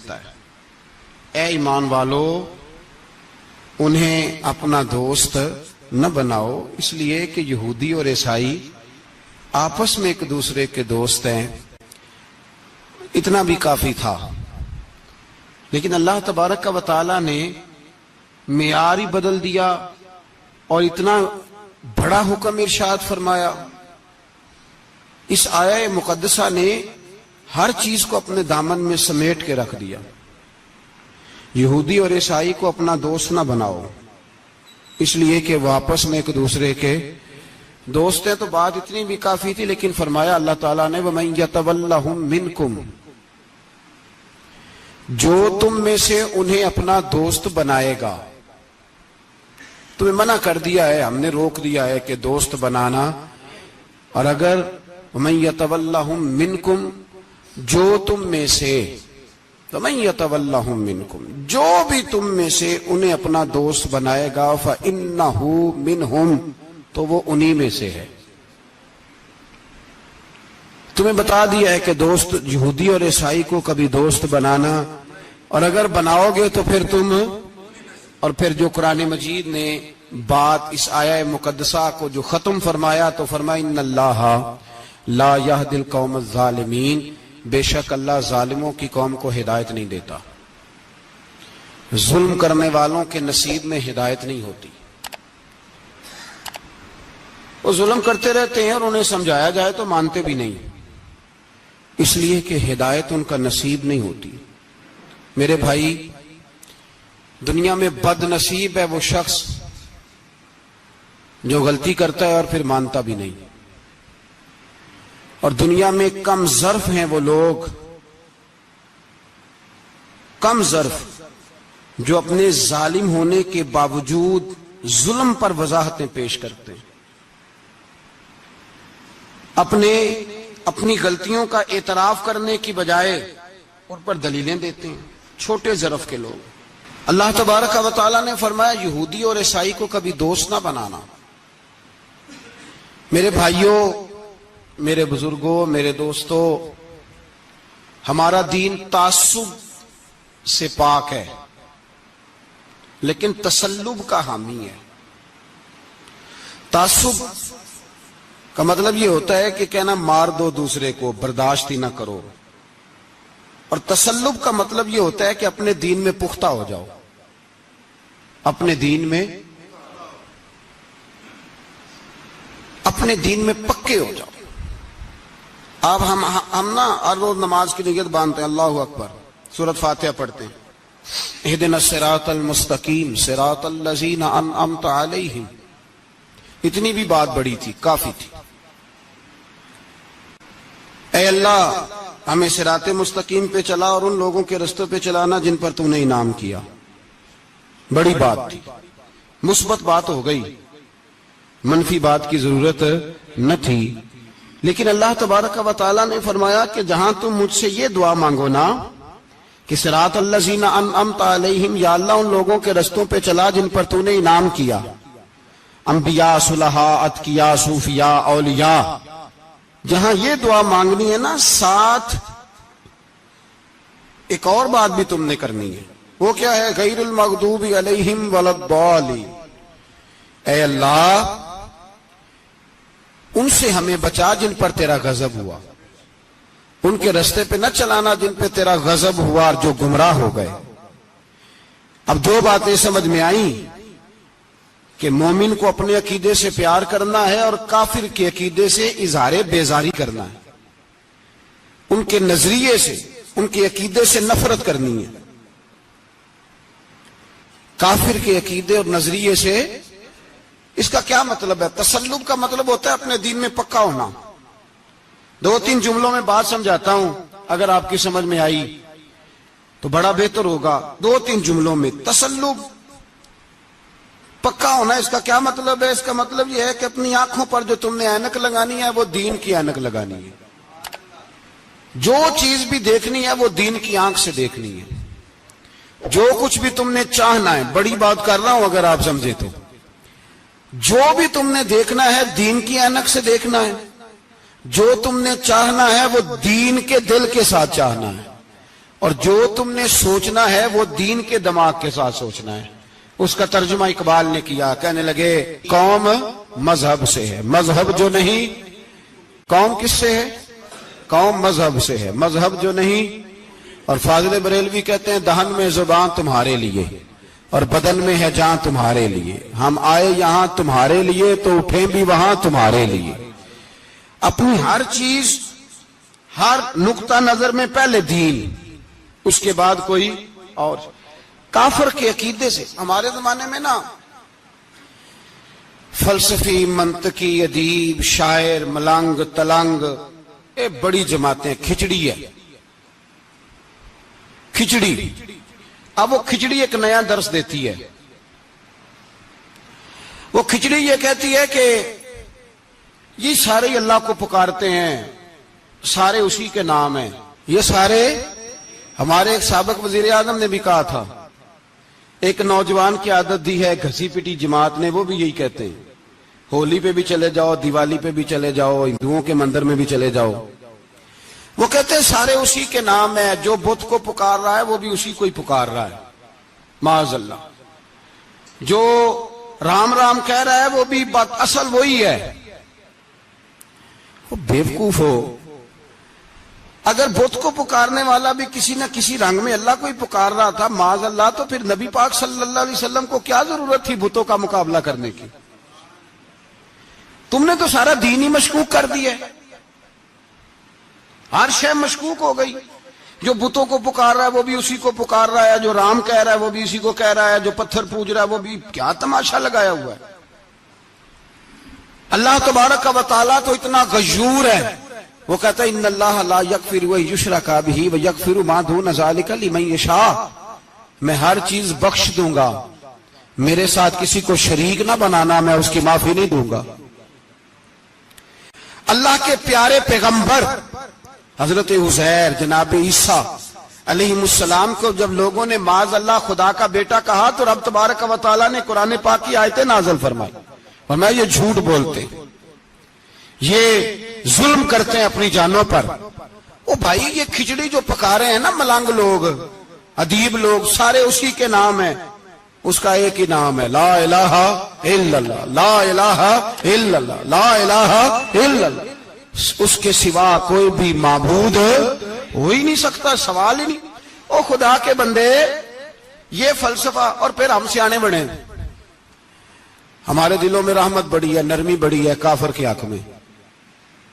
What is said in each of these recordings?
دیتا ہے۔ اے ایمان والو، انہیں اپنا دوست نہ بناؤ، اس لیے کہ یہودی اور عیسائی آپس میں ایک دوسرے کے دوست ہیں، اتنا بھی کافی تھا۔ لیکن اللہ تبارک و تعالی نے معیار ہی بدل دیا اور اتنا بڑا حکم ارشاد فرمایا۔ اس آیہ مقدسہ نے ہر چیز کو اپنے دامن میں سمیٹ کے رکھ دیا۔ یہودی اور عیسائی کو اپنا دوست نہ بناؤ، اس لیے کہ وہ آپس میں ایک دوسرے کے دوست ہیں۔ تو بات اتنی بھی کافی تھی، لیکن فرمایا اللہ تعالیٰ نے وَمَن يَتَوَلَّهُم مِّنكُمْ، جو تم میں سے انہیں اپنا دوست بنائے گا۔ تمہیں منع کر دیا ہے، ہم نے روک دیا ہے کہ دوست بنانا، اور اگر وَمَن يَتَوَلَّهُم مِّنكُمْ، جو تم میں سے، وَمَن يَتَوَلَّهُم مِّنكُمْ، جو بھی تم میں سے انہیں اپنا دوست بنائے گا فَإِنَّهُ مِنْهُمْ، تو وہ انہی میں سے ہے۔ تمہیں بتا دیا ہے کہ دوست یہودی اور عیسائی کو کبھی دوست بنانا، اور اگر بناؤ گے تو پھر تم، اور پھر جو قرآن مجید نے بات اس آیہ مقدسہ کو جو ختم فرمایا تو فرمایا ان اللہ لا یہدی القوم الظالمین، بے شک اللہ ظالموں کی قوم کو ہدایت نہیں دیتا۔ ظلم کرنے والوں کے نصیب میں ہدایت نہیں ہوتی، وہ ظلم کرتے رہتے ہیں اور انہیں سمجھایا جائے تو مانتے بھی نہیں، اس لیے کہ ہدایت ان کا نصیب نہیں ہوتی۔ میرے بھائی، دنیا میں بد نصیب ہے وہ شخص جو غلطی کرتا ہے اور پھر مانتا بھی نہیں، اور دنیا میں کم ظرف ہیں وہ لوگ، کم ظرف جو اپنے ظالم ہونے کے باوجود ظلم پر وضاحتیں پیش کرتے ہیں، اپنی غلطیوں کا اعتراف کرنے کی بجائے ان پر دلیلیں دیتے ہیں، چھوٹے ظرف کے لوگ۔ اللہ تبارک و تعالیٰ نے فرمایا یہودی اور عیسائی کو کبھی دوست نہ بنانا۔ میرے بھائیوں، میرے بزرگوں، میرے دوستوں، ہمارا دین تعصب سے پاک ہے لیکن تسلب کا حامی ہے۔ تعصب کا مطلب یہ ہوتا ہے کہ کہنا مار دو دوسرے کو، برداشت ہی نہ کرو، اور تسلب کا مطلب یہ ہوتا ہے کہ اپنے دین میں پختہ ہو جاؤ، اپنے دین میں پکے ہو جاؤ۔ اب ہم نا ہر روز نماز کی نیت باندھتے ہیں، اللہ اکبر، سورۃ فاتحہ پڑھتے ہیں، اہدنا الصراط المستقیم صراط الذین انعمت علیہم، اتنی بھی بات بڑی تھی، کافی تھی۔ اے اللہ ہمیں صراط مستقیم پہ چلا اور ان لوگوں کے رستوں پہ چلانا جن پر تو نے انعام کیا، بڑی بات تھی، مثبت بات ہو گئی، منفی بات کی ضرورت نہ تھی۔ لیکن اللہ تبارک و تعالیٰ نے فرمایا کہ جہاں تم مجھ سے یہ دعا مانگو نا کہ صراط الذین انعمت علیہم، یا اللہ ان لوگوں کے رستوں پہ چلا جن پر تو نے انعام کیا، انبیاء، صلحاء، اتقیاء، صوفیاء، اولیاء، جہاں یہ دعا مانگنی ہے نا، ساتھ ایک اور بات بھی تم نے کرنی ہے، وہ کیا ہے؟ غیر المغضوب علیہم ولا الضالین، اے اللہ ان سے ہمیں بچا جن پر تیرا غضب ہوا، ان کے رستے پہ نہ چلانا جن پہ تیرا غضب ہوا اور جو گمراہ ہو گئے۔ اب دو باتیں سمجھ میں آئیں کہ مومن کو اپنے عقیدے سے پیار کرنا ہے اور کافر کے عقیدے سے اظہار بیزاری کرنا ہے، ان کے نظریے سے، ان کے عقیدے سے نفرت کرنی ہے۔ کافر کے عقیدے اور نظریے سے، اس کا کیا مطلب ہے؟ تسلب کا مطلب ہوتا ہے اپنے دین میں پکا ہونا۔ دو تین جملوں میں بات سمجھاتا ہوں، اگر آپ کی سمجھ میں آئی تو بڑا بہتر ہوگا۔ دو تین جملوں میں، تسلب پکا ہونا، اس کا کیا مطلب ہے؟ اس کا مطلب یہ ہے کہ اپنی آنکھوں پر جو تم نے اینک لگانی ہے وہ دین کی اینک لگانی ہے، جو چیز بھی دیکھنی ہے وہ دین کی آنکھ سے دیکھنی ہے، جو کچھ بھی تم نے چاہنا ہے، بڑی بات کر رہا ہوں اگر آپ سمجھے تو، جو بھی تم نے دیکھنا ہے دین کی اینک سے دیکھنا ہے، جو تم نے چاہنا ہے وہ دین کے دل کے ساتھ چاہنا ہے، اور جو تم نے سوچنا ہے وہ دین کے دماغ کے ساتھ سوچنا ہے. اس کا ترجمہ اقبال نے کیا, کہنے لگے قوم مذہب سے ہے, مذہب جو نہیں. قوم کس سے ہے؟ قوم مذہب سے ہے, مذہب جو نہیں. اور فاضل بریلوی کہتے ہیں دہن میں زبان تمہارے لیے اور بدن میں ہے جان تمہارے لیے. ہم آئے یہاں تمہارے لیے تو اٹھیں بھی وہاں تمہارے لیے. اپنی ہر چیز, ہر نقطہ نظر میں پہلے دین, اس کے بعد کوئی اور. کافر کے عقیدے سے ہمارے زمانے میں نا فلسفی, منطقی, ادیب, شاعر, ملنگ, تلنگ, یہ بڑی جماعتیں. کھچڑی ہے, کھچڑی. اب وہ کھچڑی ایک نیا درس دیتی ہے. وہ کھچڑی یہ کہتی ہے کہ یہ سارے اللہ کو پکارتے ہیں, سارے اسی کے نام ہیں. یہ سارے, ہمارے ایک سابق وزیر اعظم نے بھی کہا تھا, ایک نوجوان کی عادت دی ہے گھسی پٹی جماعت نے, وہ بھی یہی کہتے ہیں. ہولی پہ بھی چلے جاؤ, دیوالی پہ بھی چلے جاؤ, ہندوؤں کے مندر میں بھی چلے جاؤ. وہ کہتے ہیں سارے اسی کے نام ہیں, جو بت کو پکار رہا ہے وہ بھی اسی کو ہی پکار رہا ہے, معاذ اللہ. جو رام رام کہہ رہا ہے وہ بھی بات اصل وہی ہے. وہ بیوقوف ہو, اگر بت کو پکارنے والا بھی کسی نہ کسی رنگ میں اللہ کو ہی پکار رہا تھا, معاذ اللہ, تو پھر نبی پاک صلی اللہ علیہ وسلم کو کیا ضرورت تھی بتوں کا مقابلہ کرنے کی؟ تم نے تو سارا دین ہی مشکوک کر دیا. ہر شے مشکوک ہو گئی. جو بتوں کو پکار رہا ہے وہ بھی اسی کو پکار رہا ہے, جو رام کہہ رہا ہے وہ بھی اسی کو کہہ رہا ہے, جو پتھر پوج رہا ہے وہ بھی. کیا تماشا لگایا ہوا ہے. اللہ تبارک و تعالیٰ تو اتنا غیور ہے, وہ کہتا ہے ان اللہ لا یغفر ان یشرک بہ ویغفر ما دون ذلک لمن یشاء. میں ہر چیز بخش دوں گا, میرے ساتھ کسی کو شریک نہ بنانا, میں اس کی معافی نہیں دوں گا. اللہ کے پیارے پیغمبر حضرت عزیر, جناب عیسیٰ علیہ السلام کو جب لوگوں نے معاذ اللہ خدا کا بیٹا کہا تو رب تبارک و تعالیٰ نے قرآن پاک کی آیتیں نازل فرمائی. فرمایا یہ جھوٹ بولتے, یہ ظلم کرتے ہیں اپنی جانوں پر. او بھائی, یہ کھچڑی جو پکا رہے ہیں نا ملنگ لوگ, ادیب لوگ, سارے اسی کے نام ہیں. اس کا ایک ہی نام ہے, لا الہ الا اللہ, لا الہ الا اللہ, لا الہ الا اللہ. اس کے سوا کوئی بھی معبود ہو ہی نہیں سکتا, سوال ہی نہیں. او خدا کے بندے, یہ فلسفہ. اور پھر ہم سیانے بڑے, ہمارے دلوں میں رحمت بڑی ہے, نرمی بڑی ہے. کافر کے حق میں,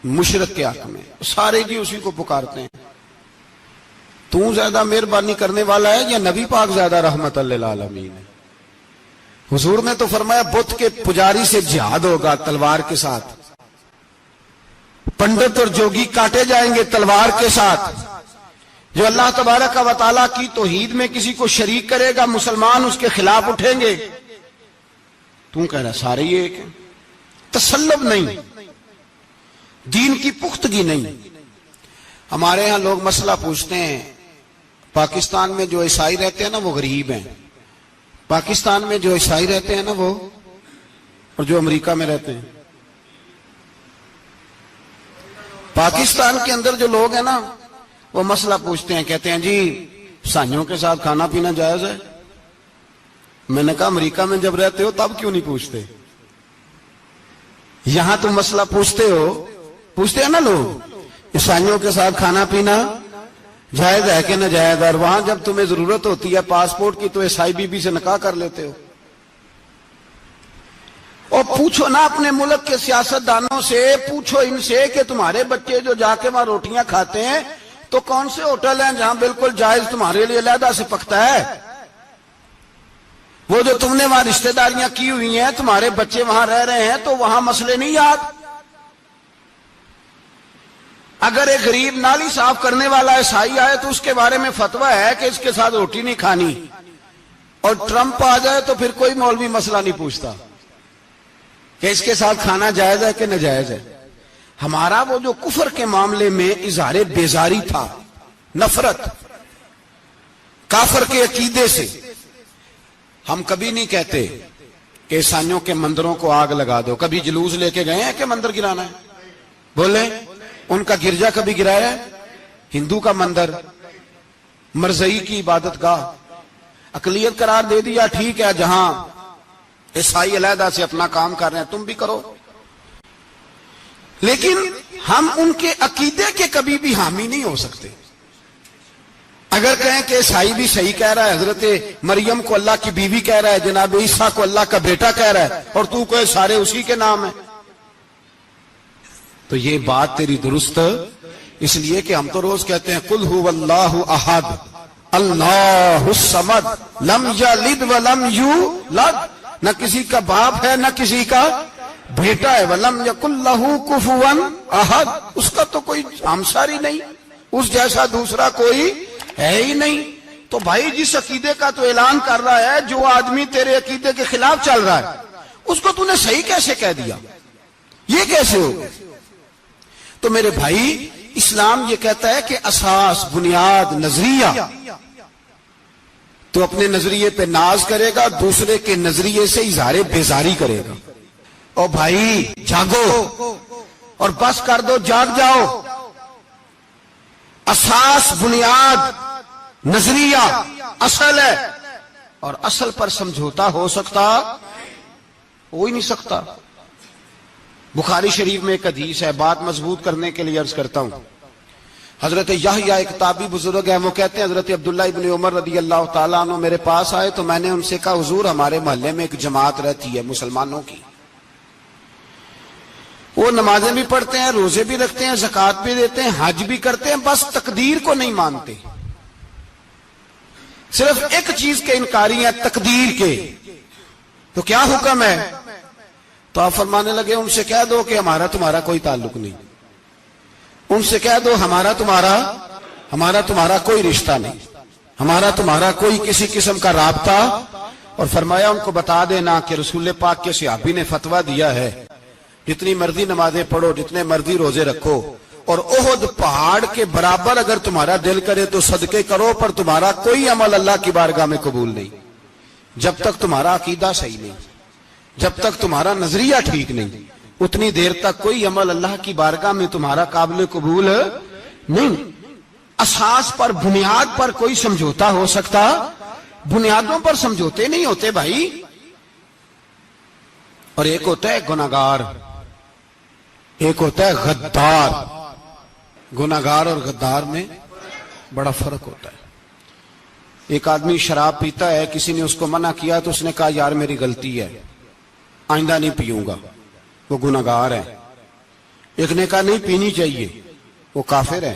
مشرک کے حق میں, سارے جی اسی کو پکارتے ہیں. تو زیادہ مہربانی کرنے والا ہے یا نبی پاک زیادہ رحمت للعالمین ہے؟ حضور نے تو فرمایا بت کے پجاری سے جہاد ہوگا تلوار کے ساتھ, پنڈت اور جوگی کاٹے جائیں گے تلوار کے ساتھ. جو اللہ تبارک و تعالیٰ کی توحید میں کسی کو شریک کرے گا, مسلمان اس کے خلاف اٹھیں گے. تو کہہ رہا سارے یہ ایک ہیں. تسلب نہیں, دین کی پختگی نہیں. ہمارے ہاں لوگ مسئلہ پوچھتے ہیں, پاکستان میں جو عیسائی رہتے ہیں نا وہ غریب ہیں, پاکستان میں جو عیسائی رہتے ہیں نا وہ, اور جو امریکہ میں رہتے ہیں. پاکستان کے اندر جو لوگ ہیں نا وہ مسئلہ پوچھتے ہیں, کہتے ہیں جی عیسائیوں کے ساتھ کھانا پینا جائز ہے. میں نے کہا امریکہ میں جب رہتے ہو تب کیوں نہیں پوچھتے؟ یہاں تم مسئلہ پوچھتے ہو, پوچھتے ہیں نا لوگ عیسائیوں کے ساتھ کھانا پینا جائز ہے کہ ناجائز, اور وہاں جب تمہیں ضرورت ہوتی ہے پاسپورٹ کی تو عیسائی بی بی سے نکاح کر لیتے ہو. اور پوچھو نا اپنے ملک کے سیاستدانوں سے, پوچھو ان سے کہ تمہارے بچے جو جا کے وہاں روٹیاں کھاتے ہیں تو کون سے ہوٹل ہیں جہاں بالکل جائز تمہارے لیے علیحدہ سے پکتا ہے؟ وہ جو تم نے وہاں رشتہ داریاں کی ہوئی ہیں, تمہارے بچے وہاں رہ رہے ہیں, تو وہاں مسئلے نہیں یاد. اگر ایک غریب نالی صاف کرنے والا عیسائی آئے تو اس کے بارے میں فتویٰ ہے کہ اس کے ساتھ روٹی نہیں کھانی, اور ٹرمپ آ جائے تو پھر کوئی مولوی مسئلہ نہیں پوچھتا کہ اس کے ساتھ کھانا جائز ہے کہ ناجائز ہے. ہمارا وہ جو کفر کے معاملے میں اظہار بیزاری تھا, نفرت کافر کے عقیدے سے, ہم کبھی نہیں کہتے کہ عیسائیوں کے مندروں کو آگ لگا دو. کبھی جلوس لے کے گئے ہیں کہ مندر گرانا ہے؟ بولے, ان کا گرجا کبھی گرایا ہے؟ ہندو کا مندر مرزئی کی عبادت گاہ اقلیت قرار دے دیا، ٹھیک ہے، جہاں عیسائی علیحدہ سے اپنا کام کر رہے ہیں تم بھی کرو، لیکن ہم ان کے عقیدے کے کبھی بھی حامی نہیں ہو سکتے۔ اگر کہیں کہ عیسائی بھی صحیح کہہ رہا ہے، حضرت مریم کو اللہ کی بیوی کہہ رہا ہے، جناب عیسیٰ کو اللہ کا بیٹا کہہ رہا ہے، اور تو کوئی سارے اسی کے نام ہیں، تو یہ بات تیری درست، اس لیے کہ ہم تو روز کہتے ہیں قل هو اللہ احد اللہ الصمد لم یلد ولم یولد، نہ کسی کا باپ ہے نہ کسی کا بیٹا ہے، ولم یکن لہ کفوا احد، اس کا تو کوئی ہمساری نہیں، اس جیسا دوسرا کوئی ہے ہی نہیں۔ تو بھائی جس عقیدے کا تو اعلان کر رہا ہے، جو آدمی تیرے عقیدے کے خلاف چل رہا ہے، اس کو تو نے صحیح کیسے کہہ دیا؟ یہ کیسے ہو؟ تو میرے بھائی اسلام یہ کہتا ہے کہ اساس، بنیاد، نظریہ، تو اپنے نظریے پہ ناز کرے گا، دوسرے کے نظریے سے اظہار بیزاری کرے گا۔ اور بھائی جاگو اور بس کر دو، جاگ جاؤ۔ اساس، بنیاد، نظریہ اصل ہے، اور اصل پر سمجھوتا ہو سکتا؟ ہو ہی نہیں سکتا۔ بخاری شریف میں ایک حدیث ہے، بات مضبوط کرنے کے لیے عرض کرتا ہوں۔ حضرت یحییٰ ایک تابعی بزرگ ہے، وہ کہتے ہیں حضرت عبداللہ ابن عمر رضی اللہ تعالیٰ عنہ میرے پاس آئے تو میں نے ان سے کہا حضور ہمارے محلے میں ایک جماعت رہتی ہے مسلمانوں کی، وہ نمازیں بھی پڑھتے ہیں، روزے بھی رکھتے ہیں، زکوٰۃ بھی دیتے ہیں، حج بھی کرتے ہیں، بس تقدیر کو نہیں مانتے، صرف ایک چیز کے انکاری ہیں، تقدیر کے۔ تو کیا حکم ہے؟ تو آپ فرمانے لگے ان سے کہہ دو کہ ہمارا تمہارا کوئی تعلق نہیں، ان سے کہہ دو ہمارا تمہارا کوئی رشتہ نہیں، ہمارا تمہارا کوئی کسی قسم کا رابطہ۔ اور فرمایا ان کو بتا دینا کہ رسول پاک کے صحابی نے فتویٰ دیا ہے جتنی مرضی نمازیں پڑھو، جتنے مرضی روزے رکھو، اور احد پہاڑ کے برابر اگر تمہارا دل کرے تو صدقے کرو، پر تمہارا کوئی عمل اللہ کی بارگاہ میں قبول نہیں جب تک تمہارا عقیدہ صحیح نہیں، جب تک تمہارا نظریہ ٹھیک نہیں، اتنی دیر تک کوئی عمل اللہ کی بارگاہ میں تمہارا قابل قبول نہیں۔ اساس پر، بنیاد پر کوئی سمجھوتا ہو سکتا؟ بنیادوں پر سمجھوتے نہیں ہوتے بھائی۔ اور ایک ہوتا ہے گناہگار، ایک ہوتا ہے غدار۔ گناہگار اور غدار میں بڑا فرق ہوتا ہے۔ ایک آدمی شراب پیتا ہے، کسی نے اس کو منع کیا تو اس نے کہا یار میری غلطی ہے، آئندہ نہیں پیوں گا، وہ گناہگار ہے۔ ایک نے کہا نہیں پینی چاہیے، وہ کافر ہے۔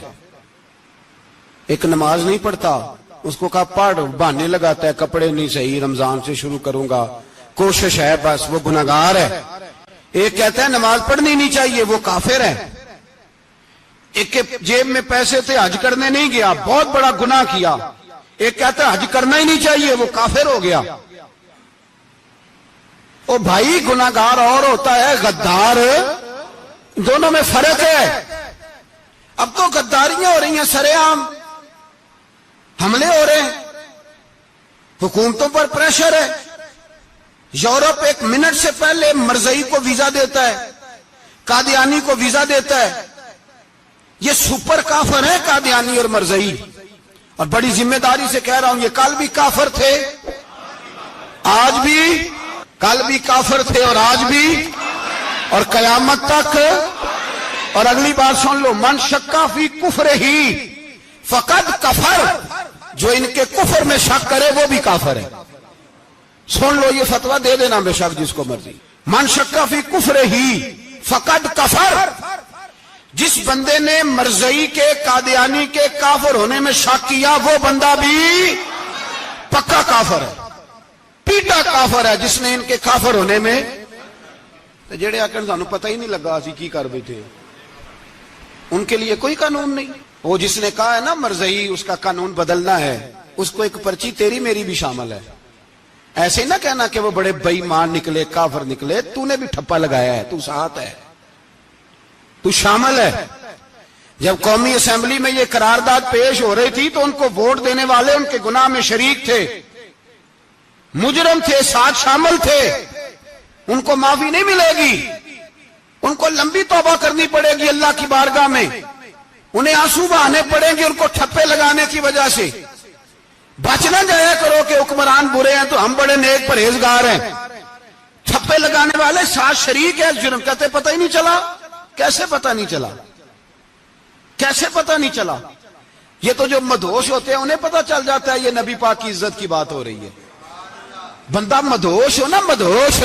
ایک نماز نہیں پڑھتا، اس کو کہا پڑھ، بہانے لگاتا ہے، کپڑے نہیں صحیح، رمضان سے شروع کروں گا، کوشش ہے بس، وہ گناہگار ہے۔ ایک کہتا ہے نماز پڑھنی نہیں چاہیے، وہ کافر ہے۔ ایک کے جیب میں پیسے تھے، حج کرنے نہیں گیا، بہت بڑا گناہ کیا۔ ایک کہتا ہے حج کرنا ہی نہیں چاہیے، وہ کافر ہو گیا۔ او بھائی گناہگار اور ہوتا ہے، غدار، دونوں میں فرق ہے۔ اب تو غداریاں ہو رہی ہیں، سرے عام حملے ہو رہے ہیں، حکومتوں پر پریشر ہے۔ یورپ ایک منٹ سے پہلے مرزئی کو ویزا دیتا ہے، قادیانی کو ویزا دیتا ہے۔ یہ سپر کافر ہے قادیانی اور مرزئی، اور بڑی ذمہ داری سے کہہ رہا ہوں، یہ کل بھی کافر تھے، آج بھی، کل بھی کافر تھے اور آج بھی، اور قیامت تک۔ اور اگلی بات سن لو، من شکا فی کفر ہی فقد کفر، جو ان کے کفر میں شک کرے وہ بھی کافر ہے۔ سن لو، یہ فتویٰ دے دینا بے شک جس کو مرضی۔ من شکا فی کفر ہی فقد کفر، جس بندے نے مرزئی کے، قادیانی کے کافر ہونے میں شک کیا، وہ بندہ بھی پکا کافر ہے، پیٹا کافر ہے، جس نے ان کے کافر ہونے میں۔ تو جڑے آکر سانو پتہ ہی نہیں لگا اسی کی کر بیٹھے، ان کے لیے کوئی قانون نہیں۔ وہ جس نے کہا ہے نا مرزئی اس کا قانون بدلنا ہے، اس کو ایک پرچی تیری میری بھی شامل ہے۔ ایسے ہی نہ کہنا کہ وہ بڑے بے ایمان نکلے، کافر نکلے، تو نے بھی ٹھپا لگایا ہے، تو ساتھ ہے، تو شامل ہے۔ جب قومی اسمبلی میں یہ قرارداد پیش ہو رہی تھی تو ان کو ووٹ دینے والے ان کے گناہ میں شریک تھے، مجرم تھے، ساتھ شامل تھے، ان کو معافی نہیں ملے گی، ان کو لمبی توبہ کرنی پڑے گی اللہ کی بارگاہ میں، انہیں آنسو بہانے پڑیں گے ان کو ٹھپے لگانے کی وجہ سے۔ بچ نہ جایا کرو کہ حکمران برے ہیں تو ہم بڑے نیک پرہیزگار ہیں. چھپے لگانے والے ساتھ شریک ہے جرم. کہتے پتہ ہی نہیں چلا. کیسے پتہ نہیں چلا؟ کیسے پتہ نہیں چلا؟ یہ تو جو مدہوش ہوتے ہیں انہیں پتہ چل جاتا ہے یہ نبی پاک کی عزت کی بات ہو رہی ہے. بندہ مدہوش ہو نا، مدہوش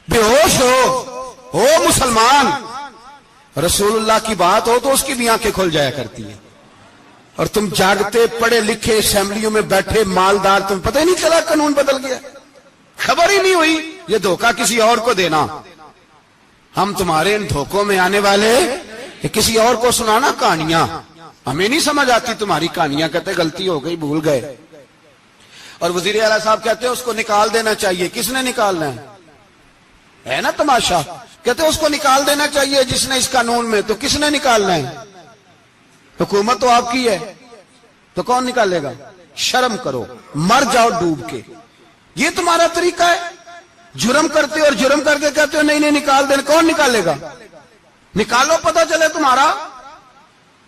بے ہوش ہو مسلمان، رسول اللہ کی بات ہو تو اس کی بھی آنکھیں کھل جایا کرتی ہیں. اور تم جاگتے پڑھے لکھے اسمبلیوں میں بیٹھے مالدار، تم پتہ ہی نہیں چلا قانون بدل گیا، خبر ہی نہیں ہوئی. یہ دھوکہ کسی اور کو دینا. ہم تمہارے ان دھوکوں میں آنے والے کہ کسی اور کو سنانا کہانیاں. ہمیں نہیں سمجھ آتی تمہاری کہانیاں. کہتے غلطی ہو گئی، بھول گئے. اور وزیر اعلیٰ صاحب کہتے ہیں اس کو نکال دینا چاہیے. کس نے نکالنا ہے نا تماشا. کہتے اس کو نکال دینا چاہیے جس نے اس قانون میں. تو کس نے نکالنا ہے؟ حکومت تو آپ کی ہے، تو کون نکالے گا؟ شرم کرو، مر جاؤ ڈوب کے. یہ تمہارا طریقہ ہے؟ جرم کرتے اور جرم کر کے کہتے ہو نہیں نہیں نکال دینا. کون نکالے گا؟ نکالو پتہ چلے تمہارا.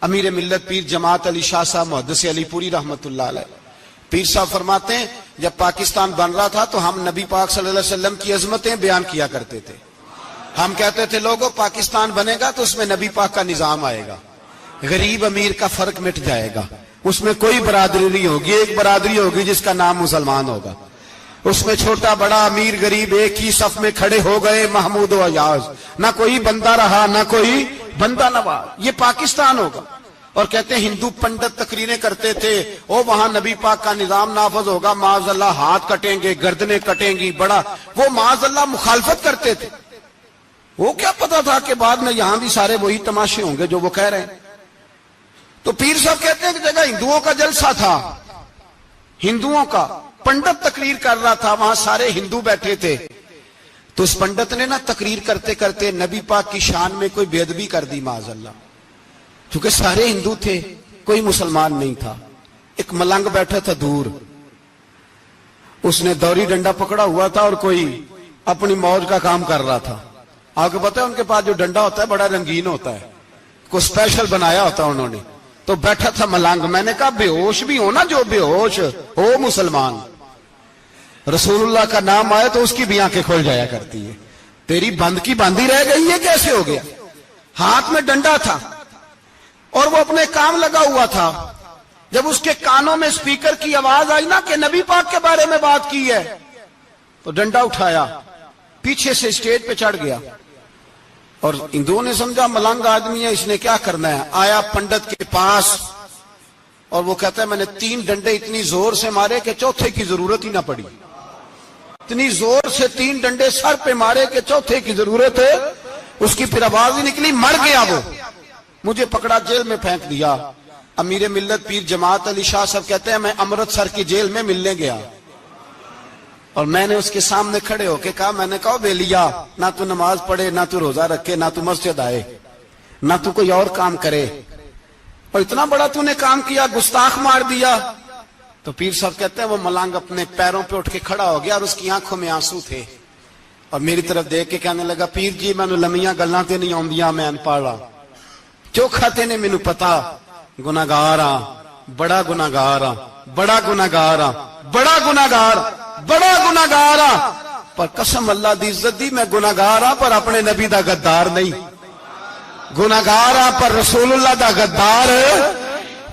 امیر ملت پیر جماعت علی شاہ صاحب محدث علی پوری رحمت اللہ علیہ، پیر صاحب فرماتے ہیں جب پاکستان بن رہا تھا تو ہم نبی پاک صلی اللہ علیہ وسلم کی عظمتیں بیان کیا کرتے تھے. ہم کہتے تھے لوگوں پاکستان بنے گا تو اس میں نبی پاک کا نظام آئے گا، غریب امیر کا فرق مٹ جائے گا، اس میں کوئی برادری نہیں ہوگی، ایک برادری ہوگی جس کا نام مسلمان ہوگا. اس میں چھوٹا بڑا امیر غریب ایک ہی صف میں کھڑے ہو گئے، محمود و ایاز، نہ کوئی بندہ رہا نہ کوئی بندہ نواز. یہ پاکستان ہوگا. اور کہتے ہیں ہندو پنڈت تقریریں کرتے تھے وہاں نبی پاک کا نظام نافذ ہوگا، معاذ اللہ ہاتھ کٹیں گے، گردنیں کٹیں گی، بڑا وہ معاذ اللہ مخالفت کرتے تھے. وہ کیا پتا تھا کہ بعد میں یہاں بھی سارے وہی تماشے ہوں گے جو وہ کہہ رہے ہیں. تو پیر صاحب کہتے ہیں کہ جگہ ہندوؤں کا جلسہ تھا، ہندوؤں کا پنڈت تقریر کر رہا تھا، وہاں سارے ہندو بیٹھے تھے. تو اس پنڈت نے نا تقریر کرتے کرتے نبی پاک کی شان میں کوئی بے ادبی کر دی معاذ اللہ. چونکہ سارے ہندو تھے، کوئی مسلمان نہیں تھا. ایک ملنگ بیٹھا تھا دور، اس نے دوری ڈنڈا پکڑا ہوا تھا اور کوئی اپنی موج کا کام کر رہا تھا. آپ کو پتا ہے ان کے پاس جو ڈنڈا ہوتا ہے بڑا رنگین ہوتا ہے، کوئی اسپیشل بنایا ہوتا ہے انہوں نے. تو بیٹھا تھا ملنگ. میں نے کہا بے ہوش بھی ہو نا، جو بے ہوش ہو مسلمان، رسول اللہ کا نام آئے تو اس کی بھی آنکھیں کھول جایا کرتی ہے. تیری بند کی باندھی رہ گئی ہے، کیسے ہو گیا؟ ہاتھ میں ڈنڈا تھا اور وہ اپنے کام لگا ہوا تھا. جب اس کے کانوں میں سپیکر کی آواز آئی نا کہ نبی پاک کے بارے میں بات کی ہے، تو ڈنڈا اٹھایا، پیچھے سے اسٹیج پہ چڑھ گیا. اور ہندوؤں نے سمجھا ملنگ آدمی ہے، اس نے کیا کرنا ہے. آیا پنڈت کے پاس اور وہ کہتا ہے میں نے 3 ڈنڈے اتنی زور سے مارے کہ چوتھے کی ضرورت ہی نہ پڑی. اتنی زور سے 3 ڈنڈے سر پہ مارے کہ چوتھے کی ضرورت ہے اس کی پھر آواز ہی نکلی. مر گیا وہ. مجھے پکڑا جیل میں پھینک دیا. امیر ملت پیر جماعت علی شاہ صاحب کہتے ہیں میں امرتسر کی جیل میں ملنے گیا اور میں نے اس کے سامنے کھڑے ہو کے کہا، میں نے کہا بیلیا، نہ تو نماز پڑھے، نہ تو روزہ رکھے، نہ تو مسجد آئے، نہ تو کوئی اور کام کرے، اور اتنا بڑا تو نے کام کیا، گستاخ مار دیا. تو پیر صاحب کہتے ہیں وہ ملنگ اپنے پیروں پہ اٹھ کے کھڑا ہو گیا اور اس کی آنکھوں میں آنسو تھے اور میری طرف دیکھ کے کہنے لگا پیر جی میں نے لمیاں گلاں تے نہیں آندیاں، میں ان پڑھا چوکھا تے نے مینوں پتا گناہگار ہاں، بڑا گناہگار ہاں، بڑا گناہگار ہاں، بڑا گناہگار، بڑا گناہگار ہاں، پر قسم اللہ دی عزت دی میں گناہگار ہاں پر اپنے نبی دا غدار نہیں، گناہگار ہاں پر رسول اللہ دا غدار.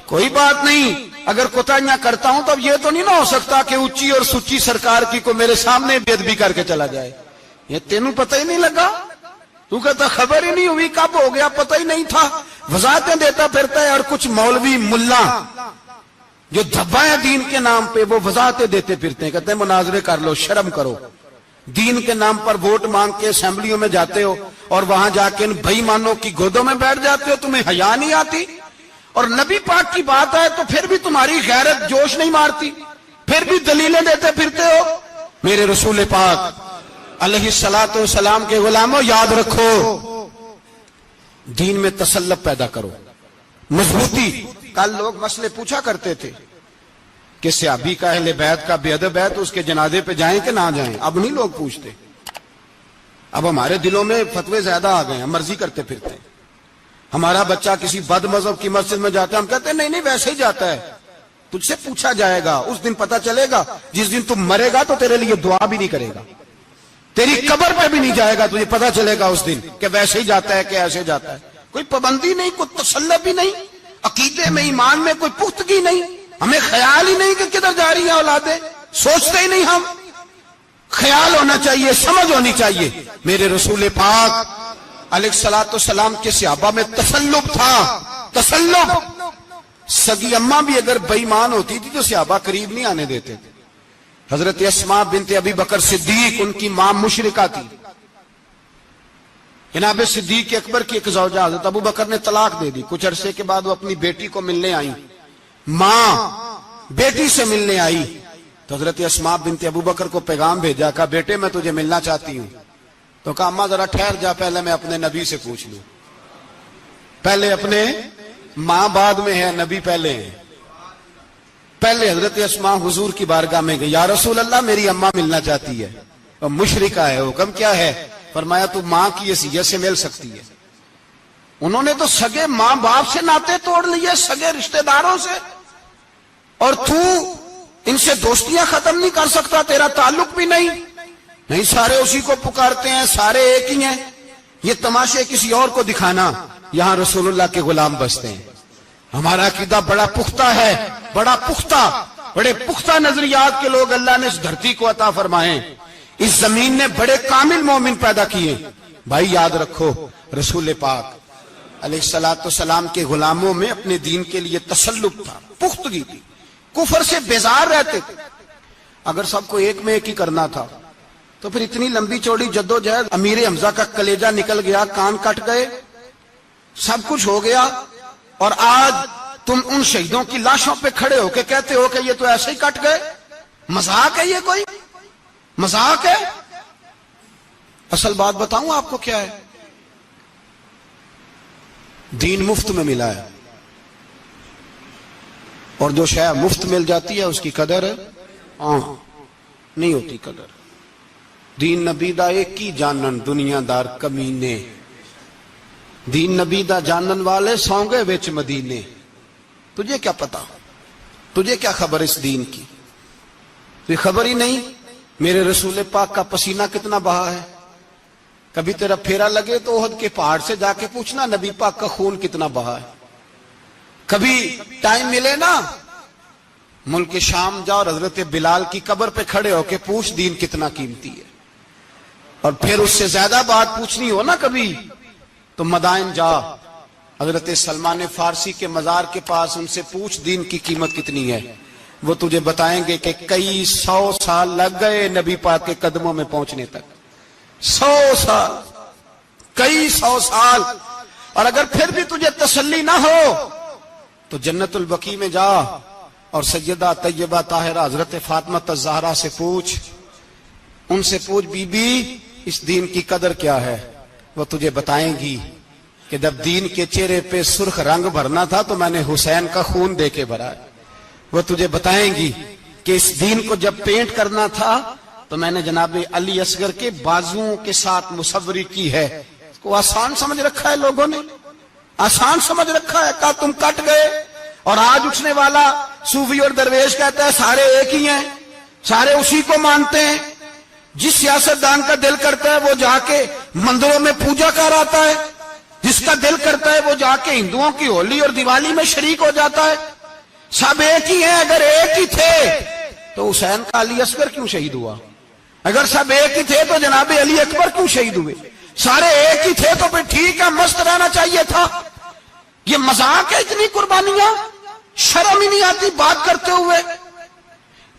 کوئی بات نہیں، اگر کوتاہیاں کرتا ہوں تو اب یہ تو نہیں نہ ہو سکتا کہ اونچی اور سچی سرکار کی کو میرے سامنے بے ادبی کر کے چلا جائے. یہ تینوں پتہ ہی نہیں لگا، تو کہتا خبر ہی نہیں ہوئی، کب ہو گیا پتہ ہی نہیں تھا. وضاحتیں دیتا پھرتا ہے. اور کچھ مولوی ملا جو دھبا ہے دین کے نام پہ وہ وضاحتیں دیتے پھرتے ہیں، کہتے ہیں مناظرے کر لو، شرم کرو. دین کے نام پر ووٹ مانگ کے اسمبلیوں میں جاتے ہو اور وہاں جا کے ان بھائی مانوں کی گودوں میں بیٹھ جاتے ہو، تمہیں حیا نہیں آتی. اور نبی پاک کی بات آئے تو پھر بھی تمہاری غیرت جوش نہیں مارتی، پھر بھی دلیلیں دیتے پھرتے ہو. میرے رسول پاک علیہ الصلوۃ والسلام کے غلاموں یاد رکھو، دین میں تسلط پیدا کرو، مضبوطی. کل لوگ مسئلے پوچھا کرتے تھے کہ صحابی کا اہل بیت کا بے ادب ہے تو اس کے جنازے پہ جائیں کہ نہ جائیں. اب نہیں لوگ پوچھتے، اب ہمارے دلوں میں فتوے زیادہ آ گئے ہیں، مرضی کرتے پھرتے ہیں. ہمارا بچہ کسی بد مذہب کی مسجد میں جاتا ہے ہم کہتے ہیں نہیں نہیں ویسے ہی جاتا ہے. تجھ سے پوچھا جائے گا. اس دن پتا چلے گا. جس دن تم مرے گا تو تیرے لیے دعا بھی نہیں کرے گا, تیری قبر پہ بھی نہیں جائے گا. تجھے پتا چلے گا اس دن کہ ویسے ہی جاتا ہے کہ ایسے جاتا ہے. کوئی پابندی نہیں, کوئی تسلط بھی نہیں, عقیدے میں ایمان میں کوئی پختگی نہیں. ہمیں خیال ہی نہیں کہ کدھر جا رہی ہیں اولادیں, سوچتے ہی نہیں ہم. خیال ہونا چاہیے, سمجھ ہونی چاہیے. میرے رسول پاک علیہ الصلوۃ والسلام کے صحابہ میں تسلط تھا, تسلط. سگی اماں بھی اگر بے ایمان ہوتی تھی تو صحابہ قریب نہیں آنے دیتے تھے. حضرت اسماء بنت ابی بکر صدیق, ان کی ماں مشرکہ تھی. جناب صدیق اکبر کی ایک زوجہ حضرت ابو بکر نے طلاق دے دی. کچھ عرصے کے بعد وہ اپنی بیٹی کو ملنے آئی, ماں بیٹی سے ملنے آئی تو حضرت اسماء بنت ابو بکر کو پیغام بھیجا, کہا بیٹے میں تجھے ملنا چاہتی ہوں. تو کہا اماں ذرا ٹھہر جا, پہلے میں اپنے نبی سے پوچھ لوں. پہلے اپنے, ماں بعد میں ہے, نبی پہلے ہیں. پہلے حضرت اسماء حضور کی بارگاہ میں گئی, یا رسول اللہ میری اماں ملنا چاہتی ہے, اور مشرکہ ہے. حکم کیا ہے؟ فرمایا تو ماں کی حیثیت سے مل سکتی ہے. انہوں نے تو سگے ماں باپ سے ناطے توڑ لیے, سگے رشتہ داروں سے, اور تو ان سے دوستیاں ختم نہیں کر سکتا, تیرا تعلق بھی نہیں. نہیں, سارے اسی کو پکارتے ہیں, سارے ایک ہی ہیں. یہ تماشے کسی اور کو دکھانا, یہاں رسول اللہ کے غلام بستے ہیں. ہمارا عقیدہ بڑا پختہ ہے, بڑا پختہ, بڑے پختہ نظریات کے لوگ اللہ نے اس دھرتی کو عطا فرمائے. اس زمین نے بڑے کامل مومن پیدا کیے. بھائی یاد رکھو, رسول پاک علیہ الصلوۃ والسلام کے غلاموں میں اپنے دین کے لیے تسلط تھا, پختگی تھی, کفر سے بیزار رہتے تھے. اگر سب کو ایک میں ایک ہی کرنا تھا تو پھر اتنی لمبی چوڑی جدوجہد, امیر حمزہ کا کلیجہ نکل گیا, کان کٹ گئے, سب کچھ ہو گیا, اور آج تم ان شہیدوں کی لاشوں پہ کھڑے ہو کے کہتے ہو کہ یہ تو ایسے ہی کٹ گئے. مذاق ہے یہ, کوئی مذاق ہے؟ اصل بات بتاؤں آپ کو کیا ہے؟ دین مفت میں ملا ہے, اور جو شے مفت مل جاتی ہے اس کی قدر نہیں ہوتی. قدر دین نبی دا ایک ہی جانن دنیا دار کمینے, دین نبی دا جانن والے سونگے وچ مدینے. تجھے کیا پتا, تجھے کیا خبر اس دین کی؟ تجھے خبر ہی نہیں میرے رسول پاک کا پسینہ کتنا بہا ہے. کبھی تیرا پھیرا لگے تو احد کے پہاڑ سے جا کے پوچھنا نبی پاک کا خون کتنا بہا ہے. کبھی ٹائم ملے نا, ملک شام جا اور حضرت بلال کی قبر پہ کھڑے ہو کے پوچھ دین کتنا قیمتی ہے. اور پھر اس سے زیادہ بات پوچھنی ہو نا کبھی تو مدائن جا, حضرت سلمان فارسی کے مزار کے پاس ان سے پوچھ دین کی قیمت کتنی ہے. وہ تجھے بتائیں گے کہ کئی 100 سال لگ گئے نبی پاک کے قدموں میں پہنچنے تک. 100 سال, کئی 100 سال. اور اگر پھر بھی تجھے تسلی نہ ہو تو جنت البقیع میں جا اور سیدہ طیبہ طاہرہ حضرت فاطمہ الزہرا سے پوچھ, ان سے پوچھ بی بی اس دین کی قدر کیا ہے. وہ تجھے بتائیں گی کہ جب دین کے چہرے پہ سرخ رنگ بھرنا تھا تو میں نے حسین کا خون دے کے بھرا ہے. وہ تجھے بتائیں گی کہ اس دین کو جب پینٹ کرنا تھا تو میں نے جناب علی اصغر کے بازوؤں کے ساتھ مصوری کی ہے. اس کو آسان سمجھ رکھا ہے لوگوں نے, آسان سمجھ رکھا ہے. کہا تم کٹ گئے, اور آج اٹھنے والا صوفی اور درویش کہتا ہے سارے ایک ہی ہیں, سارے اسی کو مانتے ہیں. جس سیاستدان کا دل کرتا ہے وہ جا کے مندروں میں پوجا کر آتا ہے, جس کا دل کرتا ہے وہ جا کے ہندوؤں کی ہولی اور دیوالی میں شریک ہو جاتا ہے. سب ایک ہی ہیں. اگر ایک ہی تھے تو حسین کا علی اصغر کیوں شہید ہوا؟ اگر سب ایک ہی تھے تو جناب علی اکبر کیوں شہید ہوئے؟ سارے ایک ہی تھے تو پھر ٹھیک ہے, مست رہنا چاہیے تھا. یہ مذاق ہے اتنی قربانیاں؟ شرم ہی نہیں آتی بات کرتے ہوئے؟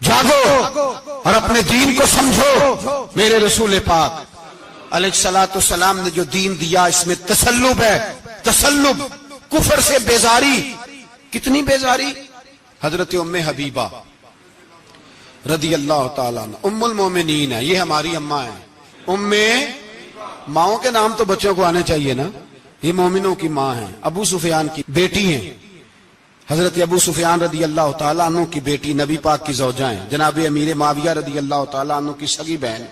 جاگو اور اپنے دین کو سمجھو. میرے رسول پاک علیہ الصلوۃ والسلام نے جو دین دیا اس میں تسلب ہے, تسلب, کفر سے بیزاری. کتنی بیزاری؟ حضرت ام حبیبہ رضی اللہ تعالیٰ عنہ ام المومنین ہے, یہ ہماری اماں ہیں. ام, ماؤں کے نام تو بچوں کو آنے چاہیے نا, یہ مومنوں کی ماں ہیں. ابو سفیان کی بیٹی ہیں, حضرت ابو سفیان رضی اللہ تعالیٰ عنہ کی بیٹی نبی پاک کی زوجہ ہیں. جناب امیر معاویہ رضی اللہ تعالیٰ عنہ کی سگی بہن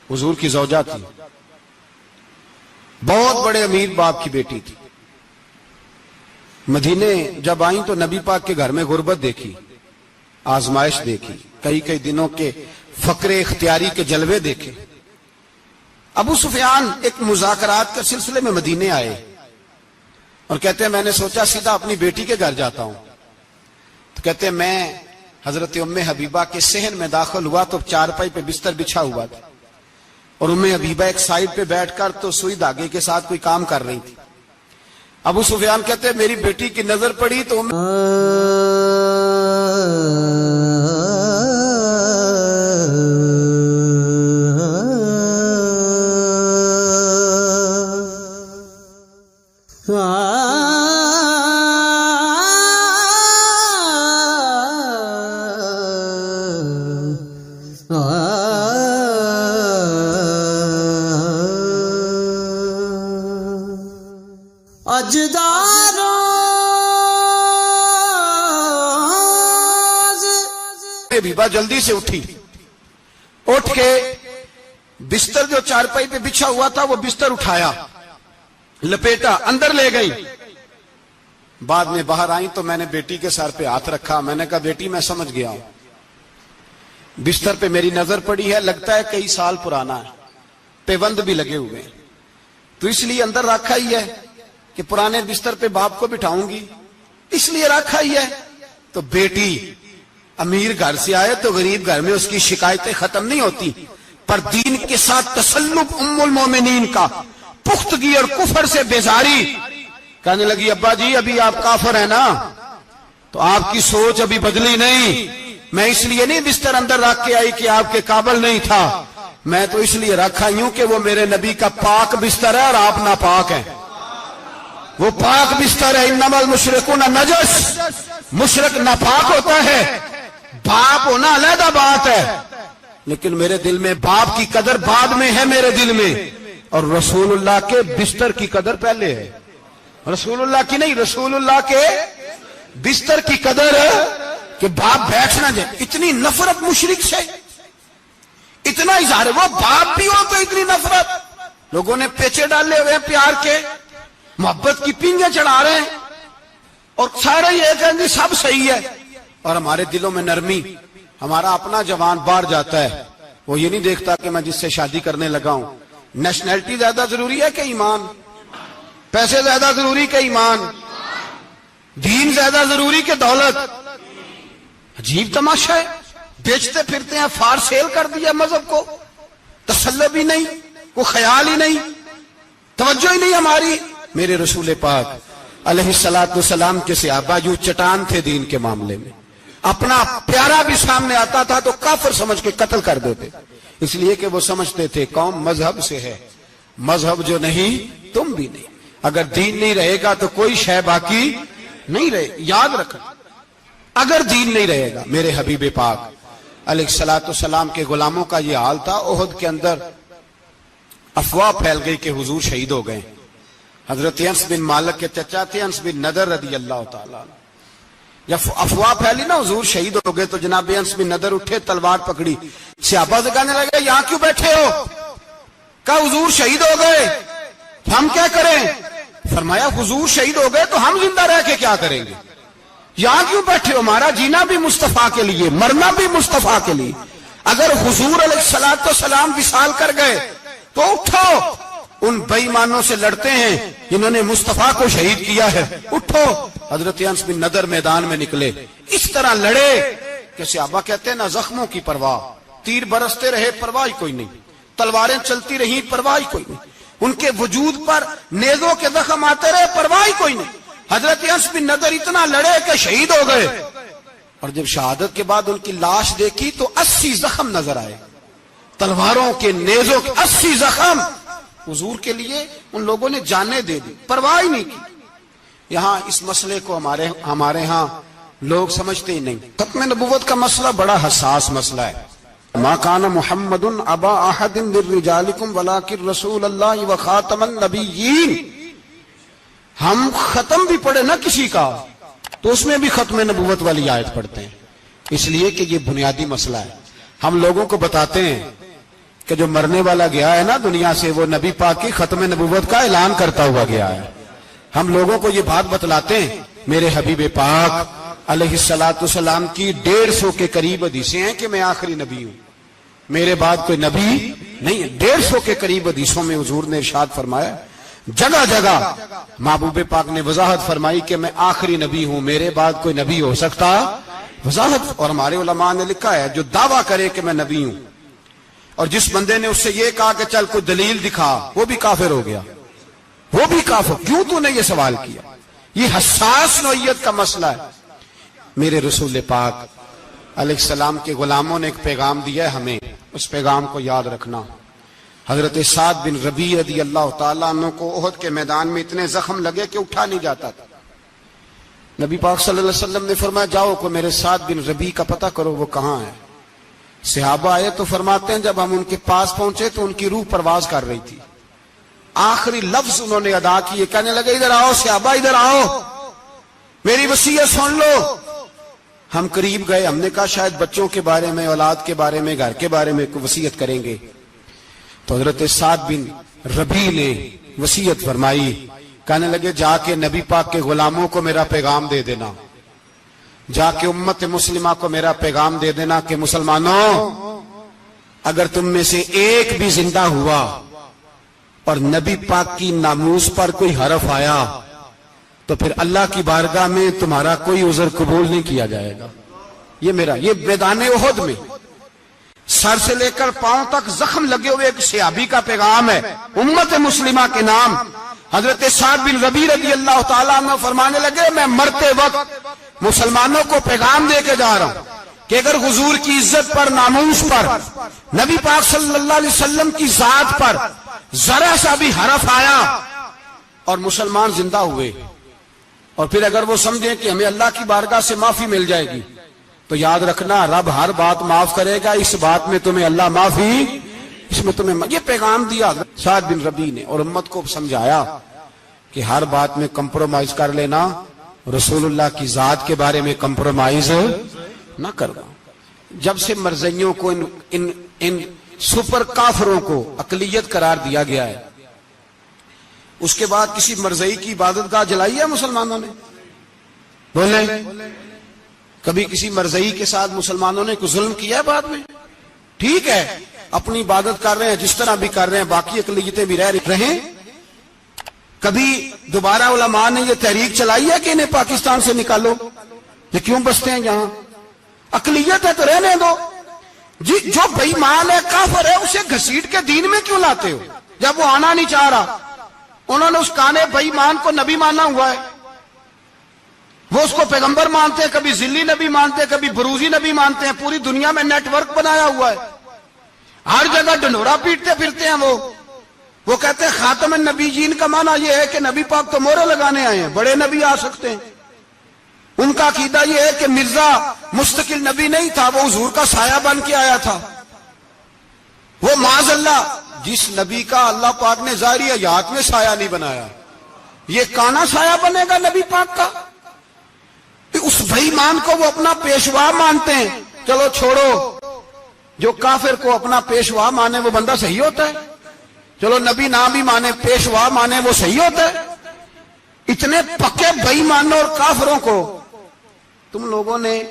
حضور کی زوجہ تھی, بہت بڑے امیر باپ کی بیٹی تھی. مدینے جب آئیں تو نبی پاک کے گھر میں غربت دیکھی, آزمائش دیکھی، کئی کئی دنوں کے فقر اختیاری کے جلوے دیکھے۔ ابو سفیان ایک مذاکرات کے سلسلے میں مدینے آئے اور کہتے ہیں میں نے سوچا سیدھا اپنی بیٹی کے گھر جاتا ہوں، تو کہتے ہیں میں حضرت ام حبیبہ کے صحن میں داخل ہوا تو چارپائی پہ بستر بچھا ہوا تھا، اور ام حبیبہ ایک سائیڈ پہ بیٹھ کر تو سوئی دھاگے کے ساتھ کوئی کام کر رہی تھی۔ ابو سفیان کہتے ہیں میری بیٹی کی نظر پڑی تو حبیبہ جلدی سے اٹھی، اٹھ کے بستر جو چارپائی پہ بچھا ہوا تھا وہ بستر اٹھایا، لپیٹا، اندر لے گئی۔ بعد میں باہر آئیں تو میں نے بیٹی کے سر پہ ہاتھ رکھا، میں نے کہا بیٹی میں سمجھ گیا ہوں، بستر پہ میری نظر پڑی ہے، لگتا ہے کئی سال پرانا ہے، پیوند بھی لگے ہوئے ہیں، تو اس لیے اندر رکھا ہی ہے کہ پرانے بستر پہ باپ کو بٹھاؤں گی، اس لیے رکھا ہی ہے۔ تو بیٹی امیر گھر سے آئے تو غریب گھر میں اس کی شکایتیں ختم نہیں ہوتی، پر دین کے ساتھ تسلط ام المومنین کا، پختگی اور کفر سے بیزاری، کہنے لگی ابا جی ابھی آپ کافر ہیں نا، تو آپ کی سوچ ابھی بدلی نہیں، میں اس لیے نہیں بستر اندر رکھ کے آئی کہ آپ کے قابل نہیں تھا، میں تو اس لیے رکھا ہوں کہ وہ میرے نبی کا پاک بستر ہے اور آپ ناپاک ہیں، وہ پاک بستر ہے۔ انما المشرکون نجس، مشرک ناپاک ہوتا ہے، باپ ہونا علیحدہ بات ہے، لیکن میرے دل میں باپ کی قدر بعد میں ہے میرے دل میں، اور رسول اللہ کے بستر کی قدر پہلے ہے، رسول اللہ کی نہیں، رسول اللہ کے بستر کی قدر ہے کہ باپ بیٹھ نہ جائے۔ اتنی نفرت مشرک سے، اتنا اظہار، وہ باپ بھی ہو تو اتنی نفرت، لوگوں نے پیچے ڈالے ہوئے ہیں پیار کے، محبت کی پینگیں چڑھا رہے ہیں، اور سارے یہ کہیں گے سب صحیح ہے، اور ہمارے دلوں میں نرمی، ہمارا اپنا جوان باہر جاتا ہے، وہ یہ نہیں دیکھتا کہ میں جس سے شادی کرنے لگا ہوں نیشنلٹی زیادہ ضروری ہے کہ ایمان، پیسے زیادہ ضروری کہ ایمان، دین زیادہ ضروری کہ دولت۔ عجیب تماشا ہے، بیچتے پھرتے ہیں، فار سیل کر دیا مذہب کو، تسلط بھی نہیں، کوئی خیال ہی نہیں، توجہ ہی نہیں ہماری۔ میرے رسول پاک علیہ الصلوۃ والسلام کے صحابہ جو چٹان تھے دین کے معاملے میں، اپنا پیارا بھی سامنے آتا تھا تو کافر سمجھ کے قتل کر دیتے، اس لیے کہ وہ سمجھتے تھے قوم مذہب سے ہے، مذہب جو نہیں تم بھی نہیں، اگر دین نہیں رہے گا تو کوئی شے باقی نہیں رہے، یاد رکھنا، اگر دین نہیں رہے گا۔ میرے حبیب پاک علیہ الصلوۃ والسلام کے غلاموں کا یہ حال تھا۔ احد کے اندر افواہ پھیل گئی کہ حضور شہید ہو گئے، حضرت انس بن مالک کے چچا تھے انس بن نضر رضی اللہ تعالیٰ، جب افواہ پھیلی نا حضور شہید ہو گئے تو جناب انس بن نضر اٹھے، تلوار پکڑی، صحابہ سے کہنے لگے یہاں کیوں بیٹھے ہو؟ کہا حضور شہید ہو گئے، ہم کیا کریں؟ فرمایا حضور شہید ہو گئے تو ہم زندہ رہ کے کیا کریں گے؟ یہاں کیوں بیٹھے ہو؟ ہمارا جینا بھی مصطفیٰ کے لیے، مرنا بھی مصطفیٰ کے لیے، اگر حضور علیہ الصلوۃ والسلام وصال کر گئے تو اٹھو، ان بے ایمانوں سے لڑتے ہیں جنہوں نے مصطفیٰ کو شہید کیا ہے، اٹھو۔ حضرت انس بن نضر میدان میں نکلے، اس طرح لڑے کہ صحابہ کہتے ہیں نہ زخموں کی پرواہ، تیر برستے رہے پرواہ کوئی نہیں، تلواریں چلتی رہی پرواہ کوئی نہیں، ان کے وجود پر نیزوں کے زخم آتے رہے پرواہ کوئی نہیں۔ حضرت انس بن نضر اتنا لڑے کہ شہید ہو گئے، اور جب شہادت کے بعد ان کی لاش دیکھی تو 80 زخم نظر آئے، تلواروں کے، نیزوں کے 80 زخم۔ حضور کے لیے ان لوگوں نے جانیں دے دی، پرواہ ہی نہیں کی۔ یہاں اس مسئلے کو ہمارے ہاں لوگ سمجھتے ہی نہیں۔ ختم نبوت کا مسئلہ بڑا حساس مسئلہ ہے۔ ما کان محمد ابا احد من رجالکم ولکن رسول اللہ وخاتم النبیین۔ ہم ختم بھی پڑھے نا کسی کا تو اس میں بھی ختم نبوت والی آیت پڑھتے ہیں، اس لیے کہ یہ بنیادی مسئلہ ہے۔ ہم لوگوں کو بتاتے ہیں کہ جو مرنے والا گیا ہے نا دنیا سے، وہ نبی پاک کی ختم نبوت کا اعلان کرتا ہوا گیا ہے۔ ہم لوگوں کو یہ بات بتلاتے ہیں، میرے حبیب پاک علیہ الصلوۃ والسلام کی 150 کے قریب حدیثیں ہیں کہ میں آخری نبی ہوں، میرے بعد کوئی نبی نہیں ہے۔ 150 کے قریب حدیثوں میں حضور نے ارشاد فرمایا، جگہ جگہ محبوب پاک نے وضاحت فرمائی کہ میں آخری نبی ہوں، میرے بعد کوئی نبی ہو سکتا، وضاحت۔ اور ہمارے علماء نے لکھا ہے جو دعویٰ کرے کہ میں نبی ہوں اور جس بندے نے اس سے یہ کہا کہ چل کوئی دلیل دکھا، وہ بھی کافر ہو گیا، وہ بھی کافر۔ کیوں تو نے یہ سوال کیا؟ یہ حساس نوعیت کا مسئلہ ہے۔ میرے رسول پاک علیہ السلام کے غلاموں نے ایک پیغام دیا ہے ہمیں، اس پیغام کو یاد رکھنا۔ حضرت سعد بن ربیع رضی اللہ تعالیٰ عنہ کو احد کے میدان میں اتنے زخم لگے کہ اٹھا نہیں جاتا تھا۔ نبی پاک صلی اللہ علیہ وسلم نے فرمایا جاؤ کو میرے سعد بن ربیع کا پتہ کرو وہ کہاں ہے۔ صحابہ آئے تو فرماتے ہیں جب ہم ان کے پاس پہنچے تو ان کی روح پرواز کر رہی تھی، آخری لفظ انہوں نے ادا کیے، کہنے لگے ادھر آؤ صحابہ، ادھر آؤ، میری وصیت سن لو۔ ہم قریب گئے، ہم نے کہا شاید بچوں کے بارے میں، اولاد کے بارے میں، گھر کے بارے میں کوئی وصیت کریں گے۔ تو حضرت سعد بن ربیع نے وصیت فرمائی، کہنے لگے جا کے نبی پاک کے غلاموں کو میرا پیغام دے دینا، جا کے امت مسلمہ کو میرا پیغام دے دینا کہ مسلمانوں اگر تم میں سے ایک بھی زندہ ہوا اور نبی پاک کی ناموس پر کوئی حرف آیا تو پھر اللہ کی بارگاہ میں تمہارا کوئی عذر قبول نہیں کیا جائے گا۔ یہ میدان احد میں سر سے لے کر پاؤں تک زخم لگے ہوئے ایک صحابی کا پیغام ہے امت مسلمہ کے نام۔ حضرت سعد بن ربیع رضی اللہ تعالیٰ عنہ فرمانے لگے میں مرتے وقت مسلمانوں کو پیغام دے کے جا رہا ہوں کہ اگر حضور کی عزت پر، ناموس پر، نبی پاک صلی اللہ علیہ وسلم کی ذات پر ذرا سا بھی حرف آیا اور مسلمان زندہ ہوئے اور پھر اگر وہ سمجھیں کہ ہمیں اللہ کی بارگاہ سے معافی مل جائے گی تو یاد رکھنا رب ہر بات معاف کرے گا، اس بات میں تمہیں اللہ معافی، اس میں تمہیں یہ پیغام دیا سعد بن ربیع نے اور امت کو سمجھایا کہ ہر بات میں کمپرومائز کر لینا، رسول اللہ کی ذات کے بارے میں کمپرومائز نہ کرنا۔ جب سے مرزائیوں کو ان سپر کافروں کو اقلیت قرار دیا گیا ہے، اس کے بعد کسی مرزائی کی عبادت گاہ جلائی ہے مسلمانوں نے؟ بولے کبھی کسی مرزائی کے ساتھ مسلمانوں نے کوئی ظلم کیا ہے بعد میں؟ ٹھیک ہے اپنی عبادت کر رہے ہیں جس طرح بھی کر رہے ہیں، باقی اقلیتیں بھی رہیں۔ کبھی دوبارہ علماء نے یہ تحریک چلائی ہے کہ انہیں پاکستان سے نکالو، یہ کیوں بستے ہیں یہاں؟ اقلیت ہے تو رہنے دو۔ جی جو بے ایمان ہے، کافر ہے، اسے گھسیٹ کے دین میں کیوں لاتے ہو جب وہ آنا نہیں چاہ رہا؟ انہوں نے اس کانے بے ایمان کو نبی مانا ہوا ہے، وہ اس کو پیغمبر مانتے ہیں، کبھی ذلی نبی مانتے ہیں، کبھی بروزی نبی مانتے ہیں، پوری دنیا میں نیٹ ورک بنایا ہوا ہے، ہر جگہ ڈنڈورا پیٹتے پھرتے ہیں۔ وہ کہتے ہیں خاتم النبیین کا معنی یہ ہے کہ نبی پاک تو مہرے لگانے آئے ہیں، بڑے نبی آ سکتے ہیں۔ ان کا عقیدہ یہ ہے کہ مرزا مستقل نبی نہیں تھا، وہ حضور کا سایہ بن کے آیا تھا۔ وہ معاذ اللہ جس نبی کا اللہ پاک نے ظاہری حیات میں سایہ نہیں بنایا، یہ کانا سایہ بنے گا نبی پاک کا؟ اس بے ایمان کو وہ اپنا پیشوا مانتے ہیں۔ چلو چھوڑو، جو کافر کو اپنا پیشوا مانے وہ بندہ صحیح ہوتا ہے؟ چلو نبی نام بھی مانے، پیشوا مانے، وہ صحیح ہوتا ہے؟ اتنے پکے بے ایمانوں اور کافروں کو تم لوگوں نے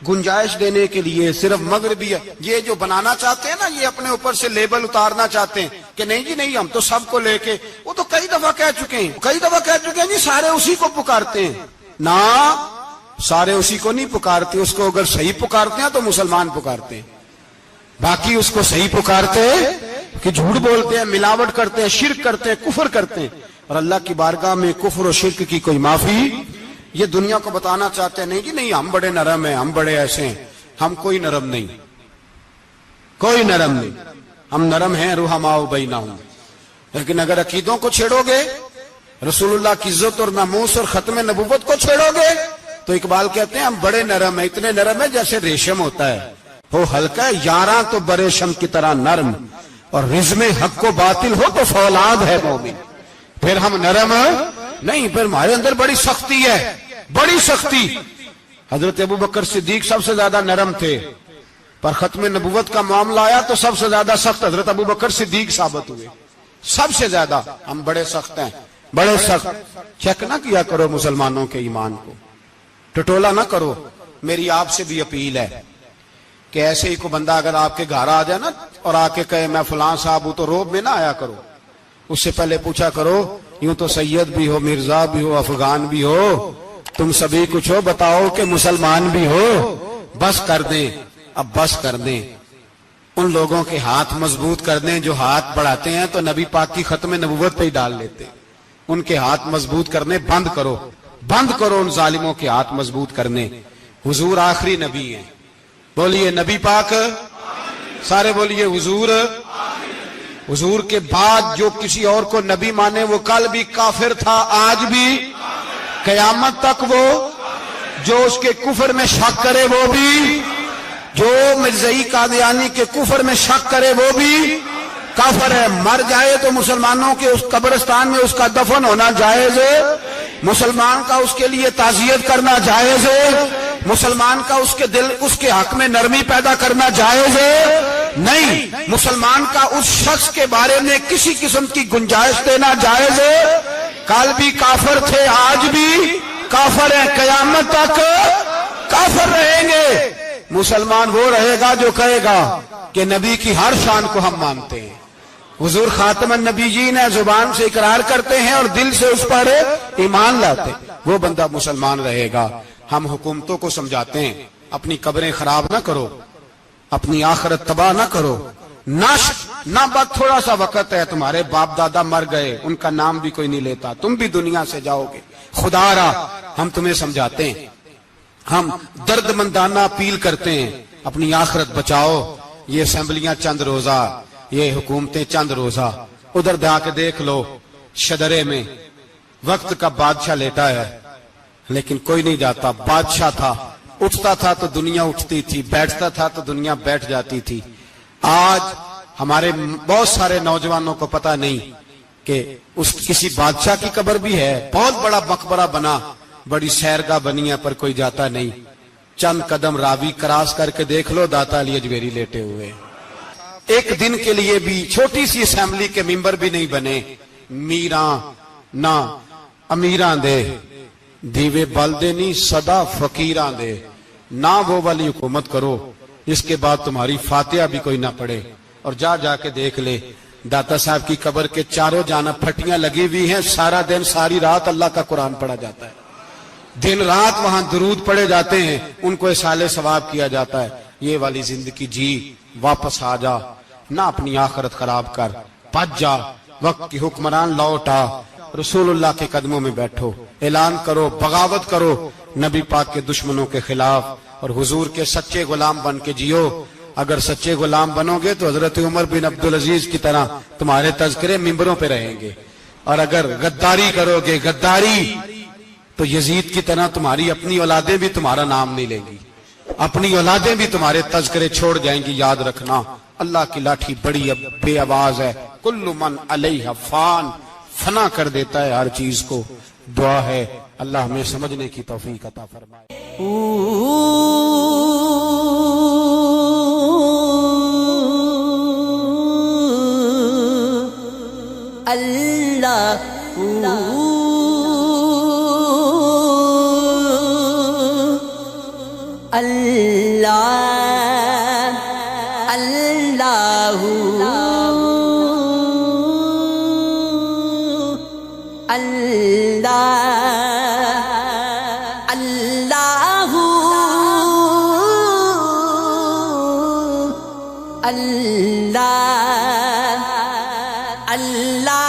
گنجائش دینے کے لیے صرف مغربی یہ جو بنانا چاہتے ہیں نا، یہ اپنے اوپر سے لیبل اتارنا چاہتے ہیں کہ نہیں جی نہیں ہم تو سب کو لے کے، وہ تو کئی دفعہ کہہ چکے ہیں جی سارے اسی کو پکارتے ہیں۔ نہ سارے اسی کو نہیں پکارتے، اس کو اگر صحیح پکارتے ہیں تو مسلمان پکارتے ہیں، باقی اس کو صحیح پکارتے کہ جھوٹ بولتے ہیں، ملاوٹ کرتے ہیں، شرک کرتے ہیں، کفر کرتے ہیں، اور اللہ کی بارگاہ میں کفر و شرک کی کوئی معافی۔ یہ دنیا کو بتانا چاہتے ہیں نہیں جی نہیں ہم بڑے نرم ہیں، ہم بڑے ایسے ہیں، ہم کوئی نرم نہیں، کوئی نرم نہیں، ہم نرم ہیں رحماء بینہم۔ لیکن اگر عقیدوں کو چھیڑو گے، رسول اللہ کی عزت اور ناموس اور ختم نبوت کو چھیڑو گے تو اقبال کہتے ہیں ہم بڑے نرم ہیں، اتنے نرم ہیں جیسے ریشم ہوتا ہے، وہ ہلکا ہے یاراں تو بریشم کی طرح نرم، اور رزم حق و باطل ہو تو فولاد ہے مومن۔ پھر ہم نرم نہیں، پھر ہمارے اندر بڑی سختی ہے، بڑی سختی۔ حضرت ابو بکر صدیق سب سے زیادہ نرم تھے، پر ختم نبوت کا معاملہ آیا تو سب سے زیادہ سخت حضرت ابو بکر صدیق ثابت ہوئے، سب سے زیادہ۔ ہم بڑے سخت ہیں، بڑے سخت۔ چیک نہ کیا کرو مسلمانوں کے ایمان کو، ٹٹولا نہ کرو. میری آپ سے بھی اپیل ہے کہ ایسے ہی کو بندہ اگر آپ کے گھر آ جائے نا اور آ کے کہے میں فلاں صاحب ہوں تو روب میں نہ آیا کرو. اس سے پہلے پوچھا کرو یوں تو سید بھی ہو, مرزا بھی ہو, افغان بھی ہو, تم سبھی کچھ ہو, بتاؤ کہ مسلمان بھی ہو. بس کر دیں, اب بس کر دیں. ان لوگوں کے ہاتھ مضبوط کر دیں جو ہاتھ بڑھاتے ہیں تو نبی پاک کی ختم نبوت پہ ہی ڈال لیتے. ان کے ہاتھ مضبوط کرنے بند کرو, بند کرو ان ظالموں کے ہاتھ مضبوط کرنے. حضور آخری نبی ہیں. بولیے نبی پاک, سارے بولیے حضور. حضور کے بعد جو کسی اور کو نبی مانے وہ کل بھی کافر تھا, آج بھی, قیامت تک وہ. جو اس کے کفر میں شک کرے وہ بھی, جو مرزائی قادیانی کے کفر میں شک کرے وہ بھی کافر ہے. مر جائے تو مسلمانوں کے اس قبرستان میں اس کا دفن ہونا جائز ہے. مسلمان کا اس کے لیے تعزیت کرنا جائز ہے. مسلمان کا اس کے دل, اس کے حق میں نرمی پیدا کرنا جائز ہے نہیں. مسلمان کا اس شخص کے بارے میں کسی قسم کی گنجائش دینا جائز ہے. کل بھی کافر تھے, آج بھی کافر ہیں, قیامت تک کافر رہیں گے. مسلمان وہ رہے گا جو کہے گا کہ نبی کی ہر شان کو ہم مانتے ہیں. حضور خاتم النبیین ہے, زبان سے اقرار کرتے ہیں اور دل سے اس پر ایمان لاتے ہیں, وہ بندہ مسلمان رہے گا. ہم حکومتوں کو سمجھاتے ہیں اپنی قبریں خراب نہ کرو, اپنی آخرت تباہ نہ کرو. نہ بات تھوڑا سا وقت ہے, تمہارے باپ دادا مر گئے, ان کا نام بھی کوئی نہیں لیتا, تم بھی دنیا سے جاؤ گے. خدا را ہم تمہیں سمجھاتے ہیں, ہم درد مندانہ اپیل کرتے ہیں, اپنی آخرت بچاؤ. یہ اسمبلیاں چند روزہ, یہ حکومتیں چند روزہ. ادھر جا کے دیکھ لو شدرے میں وقت کا بادشاہ لیٹا ہے لیکن کوئی نہیں جاتا. بادشاہ تھا, اٹھتا تھا تو دنیا اٹھتی تھی, بیٹھتا تھا تو دنیا بیٹھ جاتی تھی. آج ہمارے بہت سارے نوجوانوں کو پتہ نہیں کہ اس کسی بادشاہ کی قبر بھی ہے. بہت بڑا مقبرہ بنا, بڑی سیرگاہ بنی ہے, پر کوئی جاتا نہیں. چند قدم راوی کراس کر کے دیکھ لو, داتا علی اجمیری لیٹے ہوئے. ایک دن کے لیے بھی چھوٹی سی اسمبلی کے ممبر بھی نہیں بنے. میراں نہ امیراں دے, دیوے بلدے نہیں صدا فقیراں دے. نہ وہ والی حکومت کرو جس کے بعد تمہاری فاتحہ بھی کوئی نہ پڑے. اور جا کے دیکھ لے, داتا صاحب کی قبر کے چاروں جانب پھٹیاں لگی ہوئی ہیں. سارا دن ساری رات اللہ کا قرآن پڑھا جاتا ہے, دن رات وہاں درود پڑھے جاتے ہیں, ان کو اصالہ ثواب کیا جاتا ہے. یہ والی زندگی جی, واپس آ جا, نہ اپنی آخرت خراب کر, بچ جا. وقت کی حکمران لوٹ آ, رسول اللہ کے قدموں میں بیٹھو, اعلان کرو, بغاوت کرو نبی پاک کے دشمنوں کے خلاف, اور حضور کے سچے غلام بن کے جیو. اگر سچے غلام بنو گے تو حضرت عمر بن عبدالعزیز کی طرح تمہارے تذکرے ممبروں پہ رہیں گے. اور اگر غداری کرو گے, غداری, تو یزید کی طرح تمہاری اپنی اولادیں بھی تمہارا نام نہیں لیں گی, اپنی اولادیں بھی تمہارے تذکرے چھوڑ جائیں گی. یاد رکھنا اللہ کی لاٹھی بڑی بے آواز ہے. کل من علیہ فان, فنا کر دیتا ہے ہر چیز کو. دعا ہے اللہ ہمیں سمجھنے کی توفیق عطا فرمائے. اللہ اللہ اللہ اللہ اللہ اللہ اللہ